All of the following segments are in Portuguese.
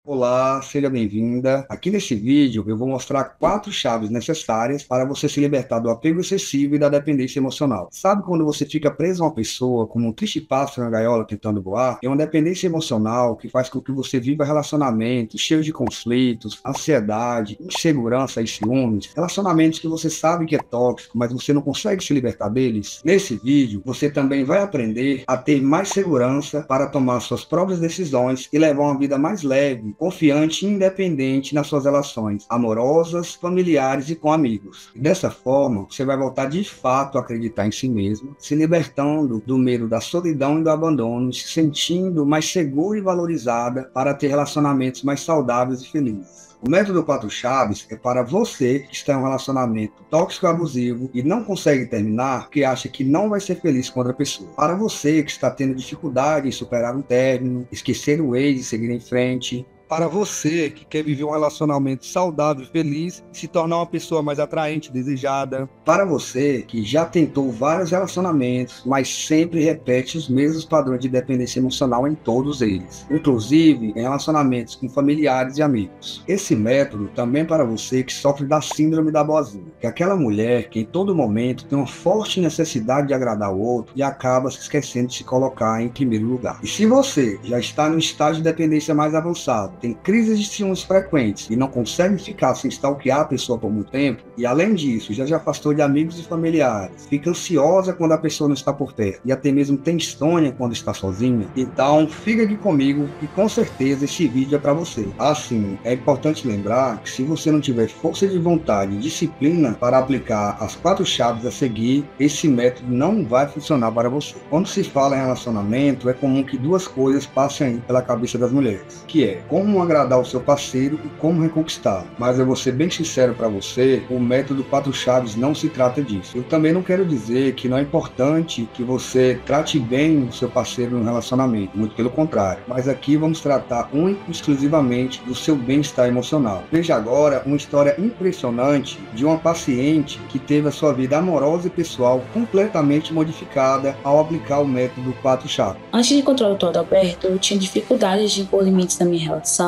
Olá, seja bem-vinda. Aqui nesse vídeo eu vou mostrar 4 chaves necessárias para você se libertar do apego excessivo e da dependência emocional. Sabe quando você fica preso a uma pessoa como um triste pássaro na gaiola tentando voar? É uma dependência emocional que faz com que você viva relacionamentos cheios de conflitos, ansiedade, insegurança e ciúmes. Relacionamentos que você sabe que é tóxico, mas você não consegue se libertar deles. Nesse vídeo você também vai aprender a ter mais segurança para tomar suas próprias decisões e levar uma vida mais leve, confiante e independente nas suas relações amorosas, familiares e com amigos. E dessa forma, você vai voltar de fato a acreditar em si mesmo, se libertando do medo da solidão e do abandono, se sentindo mais segura e valorizada para ter relacionamentos mais saudáveis e felizes. O método 4 chaves é para você que está em um relacionamento tóxico e abusivo e não consegue terminar porque acha que não vai ser feliz com outra pessoa. Para você que está tendo dificuldade em superar um término, esquecer o ex e seguir em frente. Para você que quer viver um relacionamento saudável e feliz e se tornar uma pessoa mais atraente e desejada. Para você que já tentou vários relacionamentos, mas sempre repete os mesmos padrões de dependência emocional em todos eles, inclusive em relacionamentos com familiares e amigos. Esse método também é para você que sofre da síndrome da boazinha, que é aquela mulher que em todo momento tem uma forte necessidade de agradar o outro e acaba se esquecendo de se colocar em primeiro lugar. E se você já está no estágio de dependência mais avançado, tem crises de ciúmes frequentes e não consegue ficar sem stalkear a pessoa por muito tempo, e além disso, já se afastou de amigos e familiares, fica ansiosa quando a pessoa não está por perto, e até mesmo tem insônia quando está sozinha, então fica aqui comigo e com certeza esse vídeo é para você. Assim, é importante lembrar que se você não tiver força de vontade e disciplina para aplicar as 4 chaves a seguir, esse método não vai funcionar para você. Quando se fala em relacionamento, é comum que 2 coisas passem aí pela cabeça das mulheres, que é como agradar o seu parceiro e como reconquistá-lo. Mas eu vou ser bem sincero para você, o método 4 chaves não se trata disso. Eu também não quero dizer que não é importante que você trate bem o seu parceiro no relacionamento, muito pelo contrário. Mas aqui vamos tratar único e exclusivamente do seu bem-estar emocional. Veja agora uma história impressionante de uma paciente que teve a sua vida amorosa e pessoal completamente modificada ao aplicar o método 4 chaves. Antes de encontrar o Dr. Adalberto, eu tinha dificuldades de impor limites na minha relação,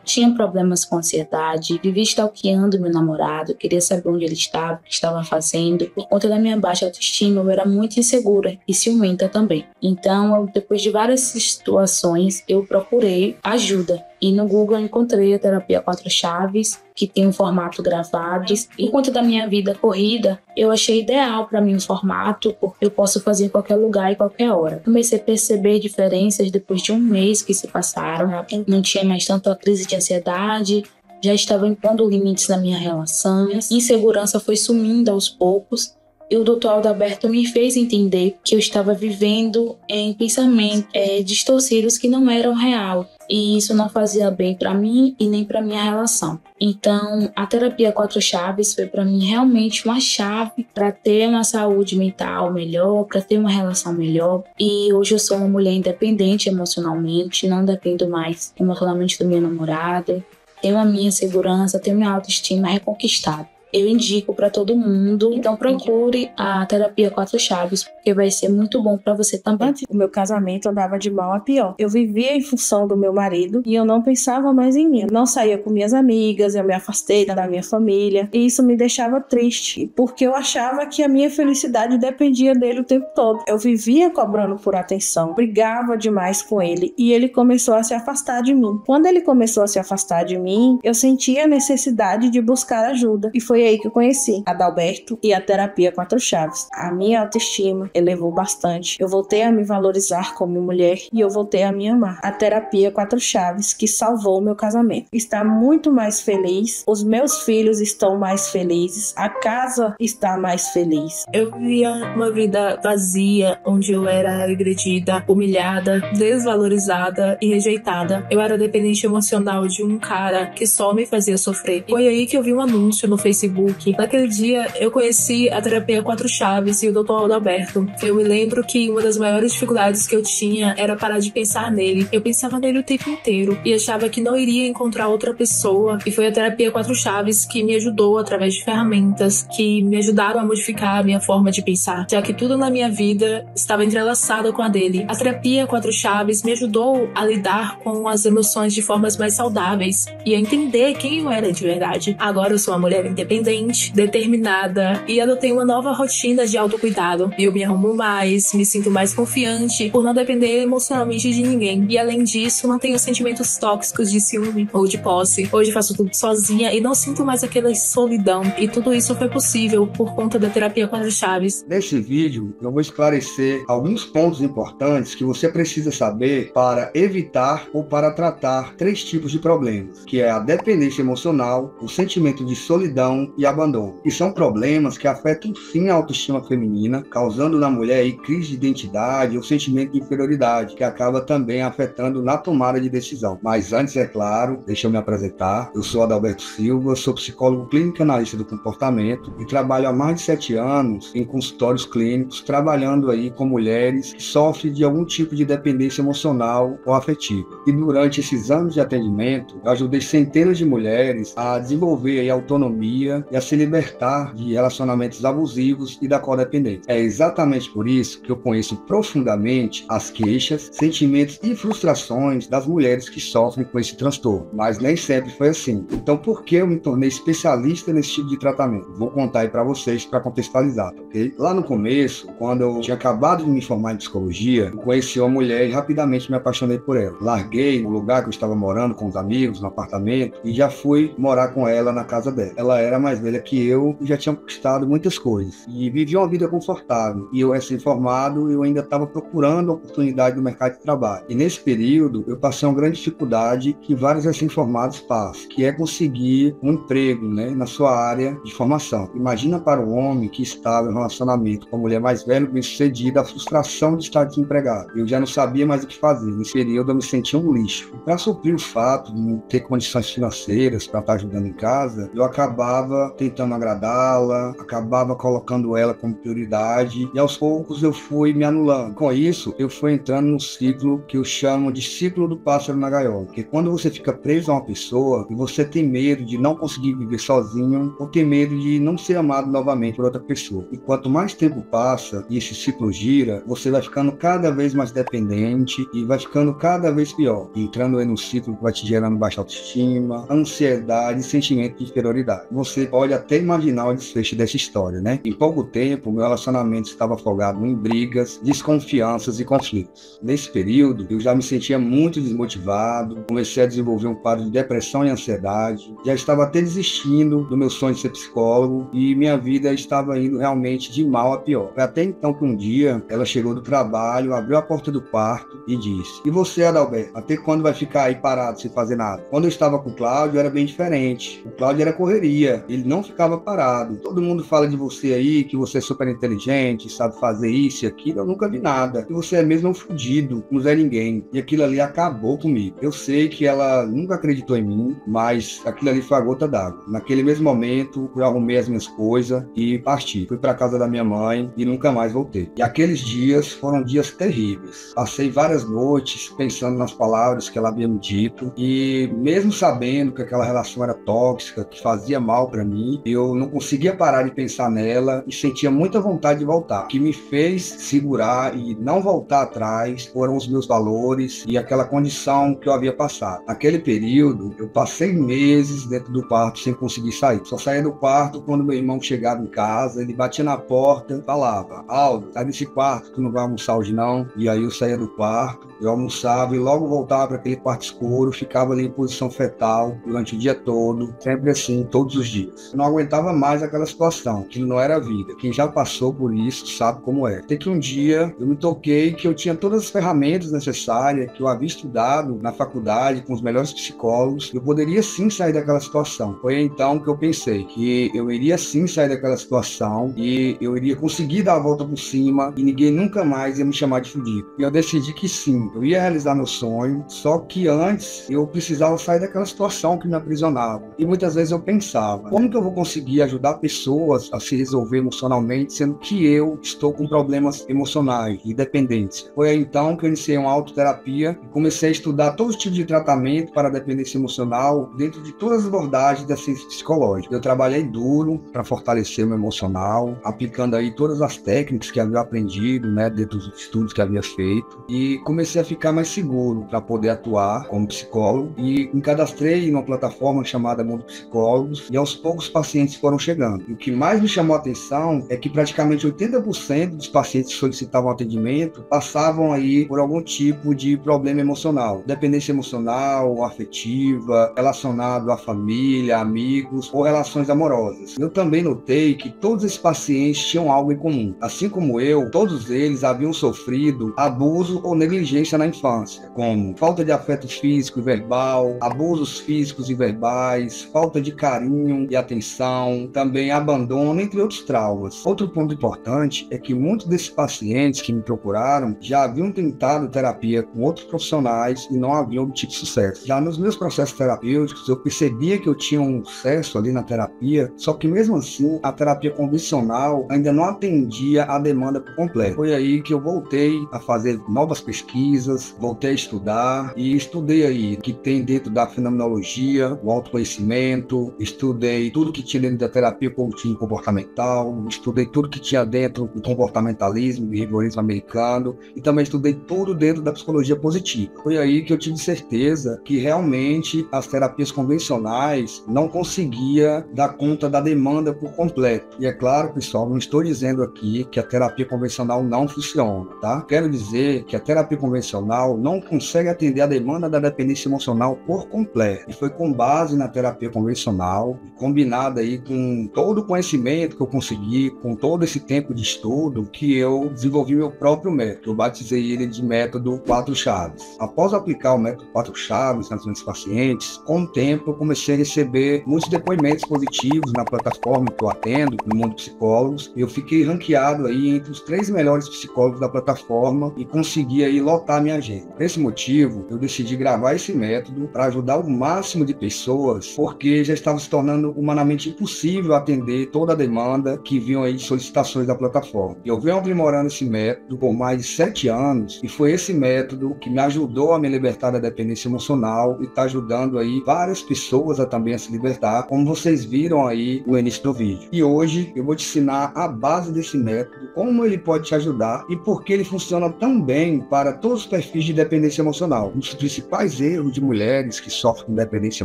tinha problemas com ansiedade, vivia stalkeando meu namorado, queria saber onde ele estava, o que estava fazendo. Por conta da minha baixa autoestima, eu era muito insegura e ciumenta também. Então, depois de várias situações, eu procurei ajuda. E no Google eu encontrei a terapia 4 chaves, que tem um formato gravado. E por conta da minha vida corrida, eu achei ideal para mim o formato, porque eu posso fazer em qualquer lugar e qualquer hora. Comecei a perceber diferenças depois de um mês que se passaram. Não tinha mais tanta crise de ansiedade, já estava impondo limites na minha relação. A insegurança foi sumindo aos poucos. E o Dr. Adalberto me fez entender que eu estava vivendo em pensamentos distorcidos que não eram real. E isso não fazia bem para mim e nem para minha relação. Então, a terapia 4 chaves foi para mim realmente uma chave para ter uma saúde mental melhor, para ter uma relação melhor. E hoje eu sou uma mulher independente emocionalmente, não dependo mais emocionalmente do meu namorado. Tenho a minha segurança, tenho minha autoestima reconquistada. Eu indico para todo mundo, então procure a terapia 4 chaves, porque vai ser muito bom para você também. O meu casamento andava de mal a pior. Eu vivia em função do meu marido e eu não pensava mais em mim. Eu não saía com minhas amigas, eu me afastei da minha família e isso me deixava triste, porque eu achava que a minha felicidade dependia dele o tempo todo. Eu vivia cobrando por atenção, brigava demais com ele e ele começou a se afastar de mim. Quando ele começou a se afastar de mim, eu sentia a necessidade de buscar ajuda e foi aí que eu conheci Adalberto e a terapia 4 chaves. A minha autoestima elevou bastante. Eu voltei a me valorizar como mulher e eu voltei a me amar. A terapia 4 chaves que salvou o meu casamento. Está muito mais feliz, os meus filhos estão mais felizes, a casa está mais feliz. Eu vivia uma vida vazia, onde eu era agredida, humilhada, desvalorizada e rejeitada. Eu era dependente emocional de um cara que só me fazia sofrer. Foi aí que eu vi um anúncio no Facebook Facebook. Naquele dia, eu conheci a terapia Quatro Chaves e o Dr. Adalberto. Eu me lembro que uma das maiores dificuldades que eu tinha era parar de pensar nele. Eu pensava nele o tempo inteiro e achava que não iria encontrar outra pessoa. E foi a terapia Quatro Chaves que me ajudou através de ferramentas que me ajudaram a modificar a minha forma de pensar, já que tudo na minha vida estava entrelaçado com a dele. A terapia Quatro Chaves me ajudou a lidar com as emoções de formas mais saudáveis e a entender quem eu era de verdade. Agora eu sou uma mulher independente, determinada e adotei uma nova rotina de autocuidado. Eu me arrumo mais, me sinto mais confiante por não depender emocionalmente de ninguém. E além disso, não tenho sentimentos tóxicos de ciúme ou de posse. Hoje faço tudo sozinha e não sinto mais aquela solidão. E tudo isso foi possível por conta da terapia Quatro Chaves. Nesse vídeo, eu vou esclarecer alguns pontos importantes que você precisa saber para evitar ou para tratar 3 tipos de problemas, que é a dependência emocional, o sentimento de solidão e abandono. E são problemas que afetam sim a autoestima feminina, causando na mulher aí crise de identidade ou sentimento de inferioridade, que acaba também afetando na tomada de decisão. Mas antes, é claro, deixa eu me apresentar. Eu sou Adalberto Silva, sou psicólogo clínico e analista do comportamento e trabalho há mais de 7 anos em consultórios clínicos, trabalhando aí com mulheres que sofrem de algum tipo de dependência emocional ou afetiva. E durante esses anos de atendimento, eu ajudei centenas de mulheres a desenvolver aí autonomia e a se libertar de relacionamentos abusivos e da codependência. É exatamente por isso que eu conheço profundamente as queixas, sentimentos e frustrações das mulheres que sofrem com esse transtorno. Mas nem sempre foi assim. Então, por que eu me tornei especialista nesse tipo de tratamento? Vou contar aí para vocês para contextualizar, ok? Lá no começo, quando eu tinha acabado de me formar em psicologia, eu conheci uma mulher e rapidamente me apaixonei por ela. Larguei o lugar que eu estava morando com os amigos, no apartamento, e já fui morar com ela na casa dela. Ela era mais velha que eu e já tinha conquistado muitas coisas. E vivia uma vida confortável. E eu, recém-formado, eu ainda estava procurando a oportunidade no mercado de trabalho. E nesse período, eu passei uma grande dificuldade que vários recém-formados passam, que é conseguir um emprego, né, na sua área de formação. Imagina para um homem que estava em um relacionamento com uma mulher mais velha, bem-sucedida, a frustração de estar desempregado. Eu já não sabia mais o que fazer. Nesse período, eu me sentia um lixo. Para suprir o fato de não ter condições financeiras para estar ajudando em casa, eu acabava tentando agradá-la, acabava colocando ela como prioridade e aos poucos eu fui me anulando. Com isso, eu fui entrando num ciclo que eu chamo de ciclo do pássaro na gaiola, porque quando você fica preso a uma pessoa e você tem medo de não conseguir viver sozinho ou tem medo de não ser amado novamente por outra pessoa. E quanto mais tempo passa e esse ciclo gira, você vai ficando cada vez mais dependente e vai ficando cada vez pior, entrando aí num ciclo que vai te gerando baixa autoestima, ansiedade e sentimento de inferioridade. Você pode até imaginar o desfecho dessa história, né? Em pouco tempo, meu relacionamento estava afogado em brigas, desconfianças e conflitos. Nesse período, eu já me sentia muito desmotivado, comecei a desenvolver um quadro de depressão e ansiedade, já estava até desistindo do meu sonho de ser psicólogo e minha vida estava indo realmente de mal a pior. Foi até então que um dia, ela chegou do trabalho, abriu a porta do quarto e disse: "E você, Adalberto, até quando vai ficar aí parado sem fazer nada?" Quando eu estava com o Cláudio, era bem diferente. O Cláudio era correria, ele não ficava parado. Todo mundo fala de você aí, que você é super inteligente, sabe fazer isso e aquilo, eu nunca vi nada. E você é mesmo um fudido, não é ninguém. E aquilo ali acabou comigo. Eu sei que ela nunca acreditou em mim, mas aquilo ali foi a gota d'água. Naquele mesmo momento, eu arrumei as minhas coisas e parti. Fui para casa da minha mãe e nunca mais voltei. E aqueles dias foram dias terríveis. Passei várias noites pensando nas palavras que ela havia me dito e mesmo sabendo que aquela relação era tóxica, que fazia mal para mim, eu não conseguia parar de pensar nela e sentia muita vontade de voltar. O que me fez segurar e não voltar atrás foram os meus valores e aquela condição que eu havia passado. Naquele período, eu passei meses dentro do quarto sem conseguir sair. Só saía do quarto quando meu irmão chegava em casa, ele batia na porta, falava: "Aldo, sai desse quarto, tu não vai almoçar hoje não?" E aí eu saía do quarto, eu almoçava e logo voltava para aquele quarto escuro, ficava ali em posição fetal durante o dia todo, sempre assim, todos os dias. Eu não aguentava mais aquela situação, que não era vida. Quem já passou por isso sabe como é. Até que um dia eu me toquei que eu tinha todas as ferramentas necessárias, que eu havia estudado na faculdade com os melhores psicólogos, eu poderia sim sair daquela situação. Foi então que eu pensei que eu iria sim sair daquela situação e eu iria conseguir dar a volta por cima e ninguém nunca mais ia me chamar de fudido. E eu decidi que sim, eu ia realizar meu sonho, só que antes eu precisava sair daquela situação que me aprisionava. E muitas vezes eu pensava: como que eu vou conseguir ajudar pessoas a se resolver emocionalmente, sendo que eu estou com problemas emocionais e dependência? Foi aí então que eu iniciei uma autoterapia e comecei a estudar todos os tipos de tratamento para a dependência emocional dentro de todas as abordagens da ciência psicológica. Eu trabalhei duro para fortalecer o meu emocional, aplicando aí todas as técnicas que havia aprendido, né, dentro dos estudos que havia feito, e comecei a ficar mais seguro para poder atuar como psicólogo, e me cadastrei numa plataforma chamada Mundo Psicólogos, e aos poucos os pacientes foram chegando. E o que mais me chamou a atenção é que praticamente 80% dos pacientes que solicitavam atendimento passavam aí por algum tipo de problema emocional, dependência emocional, afetiva, relacionado à família, amigos ou relações amorosas. Eu também notei que todos esses pacientes tinham algo em comum. Assim como eu, todos eles haviam sofrido abuso ou negligência na infância, como falta de afeto físico e verbal, abusos físicos e verbais, falta de carinho e atenção, também abandono, entre outros traumas. Outro ponto importante é que muitos desses pacientes que me procuraram já haviam tentado terapia com outros profissionais e não haviam obtido sucesso. Já nos meus processos terapêuticos, eu percebia que eu tinha um sucesso ali na terapia, só que mesmo assim, a terapia convencional ainda não atendia a demanda por completo. Foi aí que eu voltei a fazer novas pesquisas, voltei a estudar e estudei aí o que tem dentro da fenomenologia, o autoconhecimento, estudei tudo que tinha dentro da terapia cognitivo comportamental, estudei tudo que tinha dentro do comportamentalismo, do behaviorismo americano, e também estudei tudo dentro da psicologia positiva. Foi aí que eu tive certeza que realmente as terapias convencionais não conseguia dar conta da demanda por completo. E é claro, pessoal, não estou dizendo aqui que a terapia convencional não funciona, tá? Quero dizer que a terapia convencional não consegue atender a demanda da dependência emocional por completo. E foi com base na terapia convencional, combinada aí com todo o conhecimento que eu consegui, com todo esse tempo de estudo, que eu desenvolvi meu próprio método. Eu batizei ele de método 4 chaves. Após aplicar o método 4 chaves nas minhas pacientes, com o tempo eu comecei a receber muitos depoimentos positivos na plataforma que eu atendo, no Mundo Psicólogos. Eu fiquei ranqueado aí entre os 3 melhores psicólogos da plataforma e consegui aí lotar minha agenda. Por esse motivo, eu decidi gravar esse método para ajudar o máximo de pessoas, porque já estava se tornando humanamente impossível atender toda a demanda que vinham aí de solicitações da plataforma. Eu venho aprimorando esse método por mais de 7 anos e foi esse método que me ajudou a me libertar da dependência emocional e está ajudando aí várias pessoas a também a se libertar, como vocês viram aí no início do vídeo. E hoje eu vou te ensinar a base desse método, como ele pode te ajudar e por que ele funciona tão bem para todos os perfis de dependência emocional. Um dos principais erros de mulheres que sofrem com dependência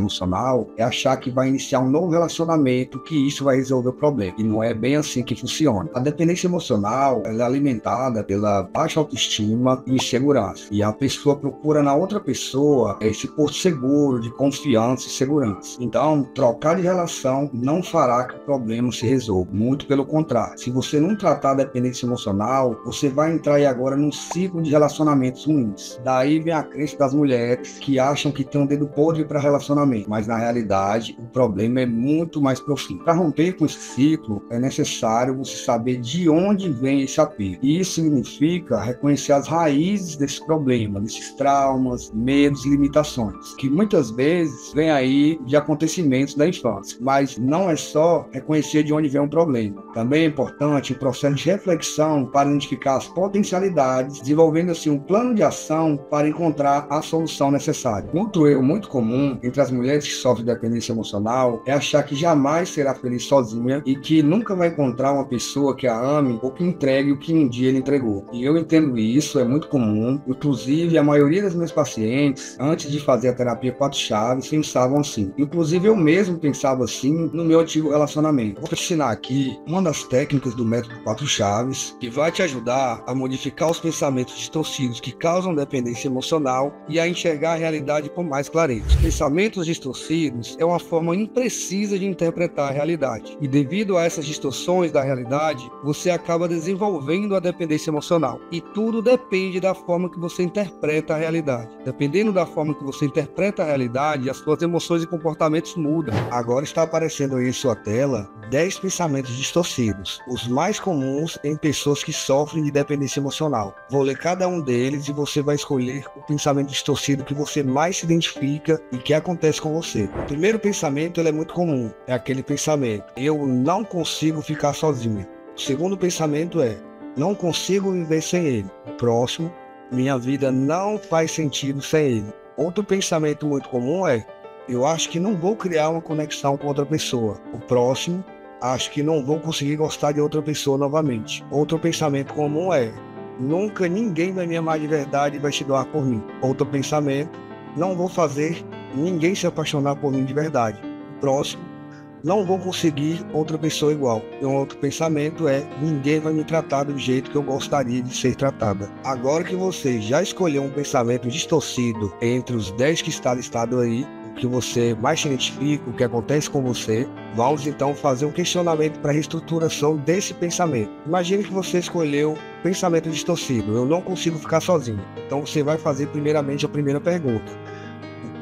emocional é achar que vai iniciar um novo relacionamento, que isso vai resolver o problema. E não é bem assim que funciona. A dependência emocional ela é alimentada pela baixa autoestima e insegurança. E a pessoa procura na outra pessoa esse porto seguro de confiança e segurança. Então, trocar de relação não fará que o problema se resolva. Muito pelo contrário. Se você não tratar a dependência emocional, você vai entrar aí agora num ciclo de relacionamentos ruins. Daí vem a crença das mulheres que acham que tem um dedo podre para relacionamento. Mas na realidade, o problema é muito mais profundo. Para romper com esse ciclo, é necessário você saber de onde vem esse apego. E isso significa reconhecer as raízes desse problema, desses traumas, medos e limitações, que muitas vezes vêm aí de acontecimentos da infância. Mas não é só reconhecer de onde vem o problema. Também é importante o processo de reflexão para identificar as potencialidades, desenvolvendo assim um plano de ação para encontrar a solução necessária. Outro erro muito comum entre as mulheres que sofrem de dependência emocional é achar que jamais será feliz sozinha e que nunca vai encontrar uma pessoa que a ame ou que entregue o que um dia ele entregou. E eu entendo isso, é muito comum. Inclusive, a maioria das minhas pacientes, antes de fazer a terapia 4 chaves, pensavam assim. Inclusive, eu mesmo pensava assim no meu antigo relacionamento. Vou te ensinar aqui uma das técnicas do método 4 chaves que vai te ajudar a modificar os pensamentos distorcidos que causam dependência emocional e a enxergar a realidade com mais clareza. Os pensamentos distorcidos é uma forma imprecisa de interpretar a realidade. E devido a essas distorções da realidade, você acaba desenvolvendo a dependência emocional. E tudo depende da forma que você interpreta a realidade. Dependendo da forma que você interpreta a realidade, as suas emoções e comportamentos mudam. Agora está aparecendo aí em sua tela 10 pensamentos distorcidos, os mais comuns em pessoas que sofrem de dependência emocional. Vou ler cada um deles e você vai escolher o pensamento distorcido que você mais se identifica e que acontece com você. O primeiro pensamento ele é muito comum, é aquele pensamento: eu não consigo ficar sozinho. O segundo pensamento é: não consigo viver sem ele. O próximo: minha vida não faz sentido sem ele. Outro pensamento muito comum é: eu acho que não vou criar uma conexão com outra pessoa. O próximo: acho que não vou conseguir gostar de outra pessoa novamente. Outro pensamento comum é: nunca ninguém vai me amar de verdade e vai se doar por mim. Outro pensamento: não vou fazer ninguém se apaixonar por mim de verdade. O próximo: não vou conseguir outra pessoa igual. E um outro pensamento é: ninguém vai me tratar do jeito que eu gostaria de ser tratada. Agora que você já escolheu um pensamento distorcido entre os 10 que está listado aí, o que você mais se identifica, o que acontece com você, vamos então fazer um questionamento para a reestruturação desse pensamento. Imagine que você escolheu pensamento distorcido: eu não consigo ficar sozinho. Então você vai fazer primeiramente a primeira pergunta: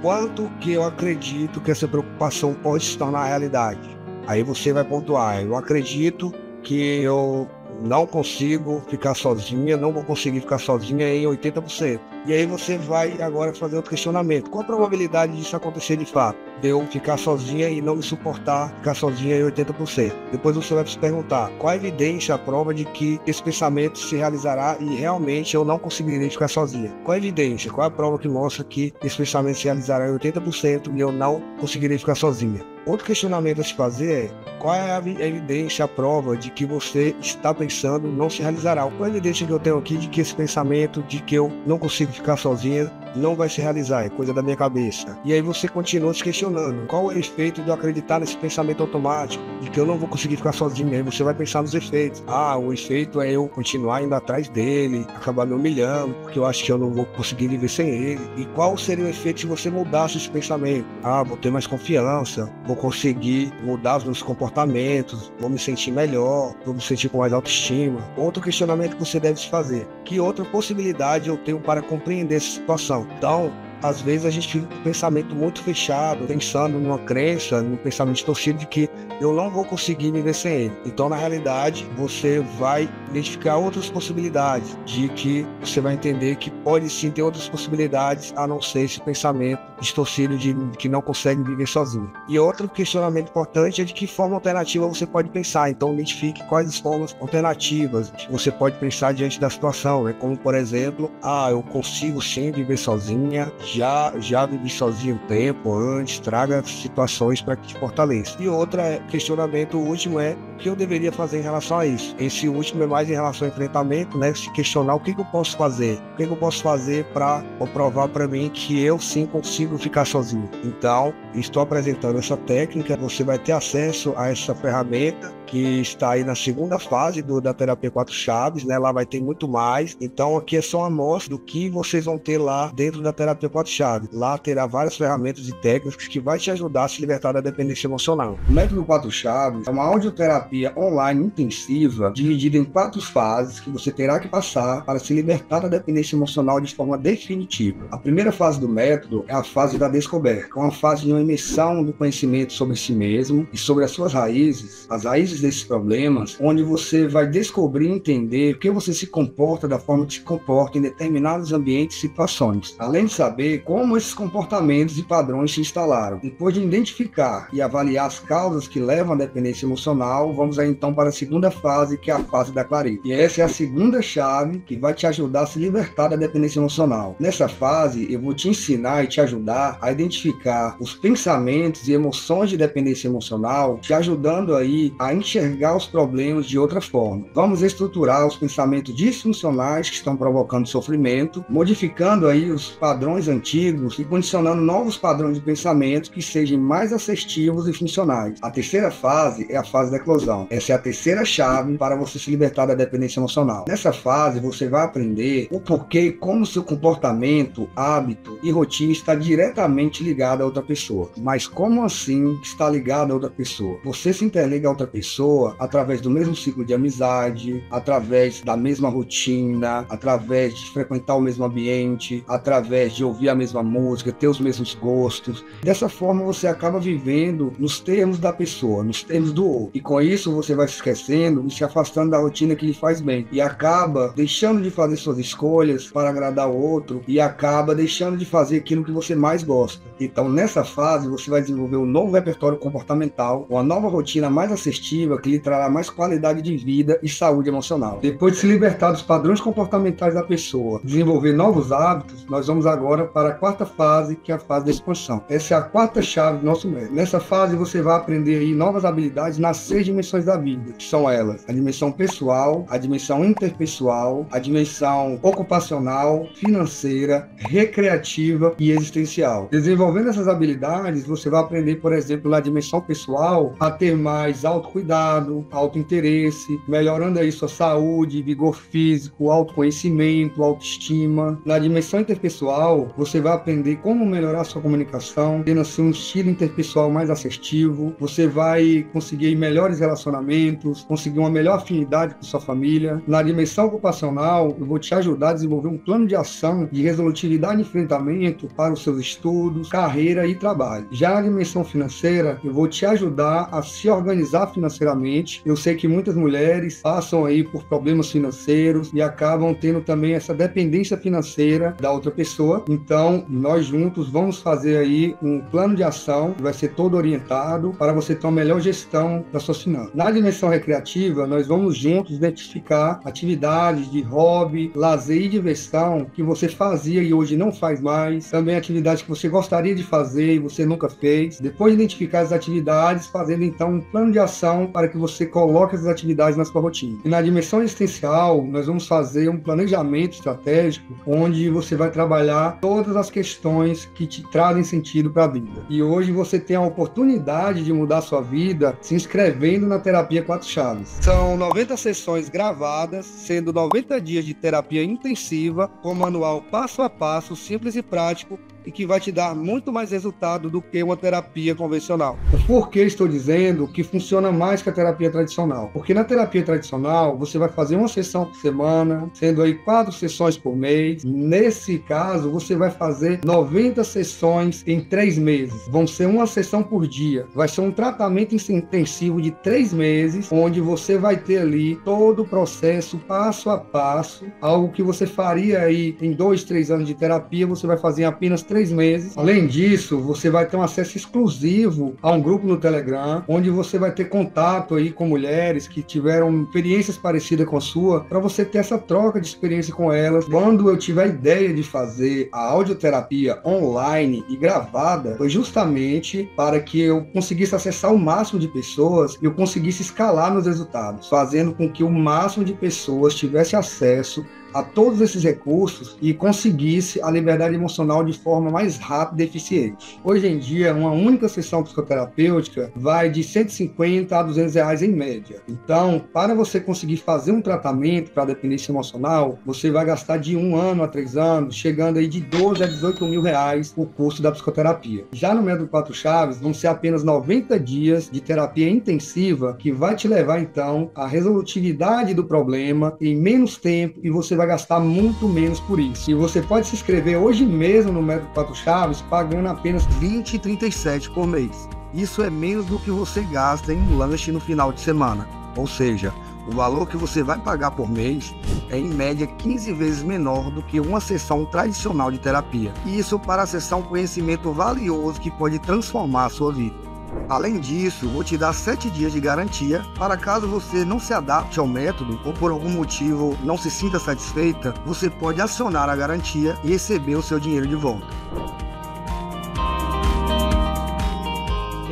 quanto que eu acredito que essa preocupação pode se tornar realidade? Aí você vai pontuar: eu acredito que eu não consigo ficar sozinha, não vou conseguir ficar sozinha em 80%. E aí você vai agora fazer outro questionamento: qual a probabilidade disso acontecer de fato? De eu ficar sozinha e não me suportar ficar sozinha em 80%. Depois você vai se perguntar: qual a evidência, a prova de que esse pensamento se realizará e realmente eu não conseguirei ficar sozinha? Qual a evidência, qual a prova que mostra que esse pensamento se realizará em 80% e eu não conseguirei ficar sozinha? Outro questionamento a se fazer é: qual é a evidência, a prova de que você está pensando não se realizará? Qual é a evidência que eu tenho aqui de que esse pensamento de que eu não consigo ficar sozinha não vai se realizar? É coisa da minha cabeça. E aí você continua se questionando: qual é o efeito de eu acreditar nesse pensamento automático de que eu não vou conseguir ficar sozinho? Aí você vai pensar nos efeitos. O efeito é eu continuar indo atrás dele, acabar me humilhando, porque eu acho que eu não vou conseguir viver sem ele. E qual seria o efeito se você mudasse esse pensamento? Vou ter mais confiança, vou conseguir mudar os meus comportamentos, vou me sentir melhor, vou me sentir com mais autoestima. Outro questionamento que você deve se fazer: que outra possibilidade eu tenho para compreender essa situação? Então, às vezes a gente fica com um pensamento muito fechado, pensando numa crença, num pensamento distorcido de que eu não vou conseguir viver sem ele. Então, na realidade, você vai identificar outras possibilidades, de que você vai entender que pode sim ter outras possibilidades a não ser esse pensamento distorcido de que não consegue viver sozinho. E outro questionamento importante é de que forma alternativa você pode pensar. Então, identifique quais as formas alternativas que você pode pensar diante da situação, né? Como, por exemplo, eu consigo sim viver sozinha, já vivi sozinho um tempo antes, traga situações para que te fortaleça. E outro questionamento último é: o que eu deveria fazer em relação a isso? Esse último é mais em relação ao enfrentamento, né? Se questionar: o que eu posso fazer? O que eu posso fazer para comprovar para mim que eu sim consigo ficar sozinho? Então, estou apresentando essa técnica, você vai ter acesso a essa ferramenta que está aí na segunda fase da terapia 4 chaves, né? Lá vai ter muito mais. Então aqui é só uma amostra do que vocês vão ter lá dentro da terapia 4 chaves. Lá terá várias ferramentas e técnicas que vai te ajudar a se libertar da dependência emocional. O método 4 chaves é uma audioterapia online intensiva, dividida em 4 fases que você terá que passar para se libertar da dependência emocional de forma definitiva. A primeira fase do método é a fase da descoberta, é uma fase de uma imersão do conhecimento sobre si mesmo e sobre as suas raízes, as raízes desses problemas, onde você vai descobrir e entender por que você se comporta da forma que se comporta em determinados ambientes e situações, além de saber como esses comportamentos e padrões se instalaram. Depois de identificar e avaliar as causas que levam à dependência emocional, vamos aí então para a segunda fase, que é a fase da clareza. E essa é a segunda chave que vai te ajudar a se libertar da dependência emocional. Nessa fase, eu vou te ensinar e te ajudar a identificar os pensamentos e emoções de dependência emocional, te ajudando aí a enxergar os problemas de outra forma. Vamos estruturar os pensamentos disfuncionais que estão provocando sofrimento, modificando aí os padrões antigos e condicionando novos padrões de pensamento que sejam mais assertivos e funcionais. A terceira fase é a fase da eclosão. Essa é a terceira chave para você se libertar da dependência emocional. Nessa fase, você vai aprender o porquê e como seu comportamento, hábito e rotina está diretamente ligado a outra pessoa. Mas como assim está ligado a outra pessoa? Você se interliga a outra pessoa pessoa através do mesmo ciclo de amizade, através da mesma rotina, através de frequentar o mesmo ambiente, através de ouvir a mesma música, ter os mesmos gostos. Dessa forma você acaba vivendo nos termos da pessoa, nos termos do outro. E com isso você vai se esquecendo e se afastando da rotina que lhe faz bem. E acaba deixando de fazer suas escolhas para agradar o outro e acaba deixando de fazer aquilo que você mais gosta. Então nessa fase você vai desenvolver um novo repertório comportamental, uma nova rotina mais assertiva que lhe trará mais qualidade de vida e saúde emocional. Depois de se libertar dos padrões comportamentais da pessoa, desenvolver novos hábitos, nós vamos agora para a quarta fase, que é a fase da expansão. Essa é a quarta chave do nosso método. Nessa fase você vai aprender aí novas habilidades nas 6 dimensões da vida, que são elas: a dimensão pessoal, a dimensão interpessoal, a dimensão ocupacional, financeira, recreativa e existencial. Desenvolvendo essas habilidades, você vai aprender, por exemplo, na dimensão pessoal, a ter mais autocuidado, autointeresse, melhorando aí sua saúde, vigor físico, autoconhecimento, autoestima. Na dimensão interpessoal, você vai aprender como melhorar sua comunicação, tendo assim um estilo interpessoal mais assertivo. Você vai conseguir melhores relacionamentos, conseguir uma melhor afinidade com sua família. Na dimensão ocupacional, eu vou te ajudar a desenvolver um plano de ação de resolutividade e enfrentamento para os seus estudos, carreira e trabalho. Já na dimensão financeira, eu vou te ajudar a se organizar financeiramente. Eu sei que muitas mulheres passam aí por problemas financeiros e acabam tendo também essa dependência financeira da outra pessoa. Então, nós juntos vamos fazer aí um plano de ação que vai ser todo orientado para você ter uma melhor gestão das suas finanças. Na dimensão recreativa, nós vamos juntos identificar atividades de hobby, lazer e diversão que você fazia e hoje não faz mais. Também atividades que você gostaria de fazer e você nunca fez. Depois de identificar as atividades, fazendo então um plano de ação para que você coloque essas atividades na sua rotina. E na dimensão existencial, nós vamos fazer um planejamento estratégico onde você vai trabalhar todas as questões que te trazem sentido para a vida. E hoje você tem a oportunidade de mudar a sua vida se inscrevendo na Terapia 4 Chaves. São 90 sessões gravadas, sendo 90 dias de terapia intensiva, com manual passo a passo, simples e prático, e que vai te dar muito mais resultado do que uma terapia convencional. Por que estou dizendo que funciona mais que a terapia tradicional? Porque na terapia tradicional, você vai fazer uma sessão por semana, sendo aí 4 sessões por mês. Nesse caso, você vai fazer 90 sessões em 3 meses. Vão ser uma sessão por dia. Vai ser um tratamento intensivo de 3 meses, onde você vai ter ali todo o processo, passo a passo, algo que você faria aí em 2, 3 anos de terapia, você vai fazer em apenas 3 meses. Além disso, você vai ter um acesso exclusivo a um grupo no Telegram, onde você vai ter contato aí com mulheres que tiveram experiências parecidas com a sua, para você ter essa troca de experiência com elas. Quando eu tive a ideia de fazer a audioterapia online e gravada, foi justamente para que eu conseguisse acessar o máximo de pessoas e eu conseguisse escalar meus resultados, fazendo com que o máximo de pessoas tivesse acesso a todos esses recursos e conseguisse a liberdade emocional de forma mais rápida e eficiente. Hoje em dia, uma única sessão psicoterapêutica vai de R$150 a R$200 em média. Então, para você conseguir fazer um tratamento para dependência emocional, você vai gastar de 1 ano a 3 anos, chegando aí de 12 a 18 mil reais o custo da psicoterapia. Já no método 4 Chaves, vão ser apenas 90 dias de terapia intensiva que vai te levar, então, à resolutividade do problema em menos tempo e você vai gastar muito menos por isso. E você pode se inscrever hoje mesmo no método 4 Chaves pagando apenas R$20,37 por mês. Isso é menos do que você gasta em um lanche no final de semana. Ou seja, o valor que você vai pagar por mês é em média 15 vezes menor do que uma sessão tradicional de terapia. E isso para acessar um conhecimento valioso que pode transformar a sua vida. Além disso, vou te dar 7 dias de garantia para caso você não se adapte ao método ou por algum motivo não se sinta satisfeita, você pode acionar a garantia e receber o seu dinheiro de volta.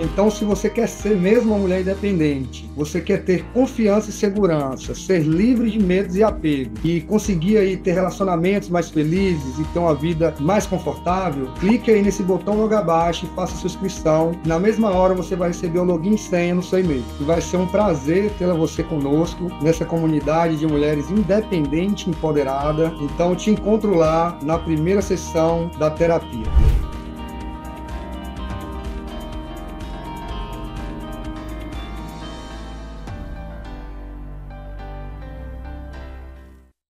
Então, se você quer ser mesmo uma mulher independente, você quer ter confiança e segurança, ser livre de medos e apego e conseguir aí ter relacionamentos mais felizes e ter uma vida mais confortável, clique aí nesse botão logo abaixo e faça sua inscrição. Na mesma hora você vai receber o login e senha no seu e-mail. E vai ser um prazer tê-la você conosco nessa comunidade de mulheres independente e empoderada. Então, te encontro lá na primeira sessão da terapia.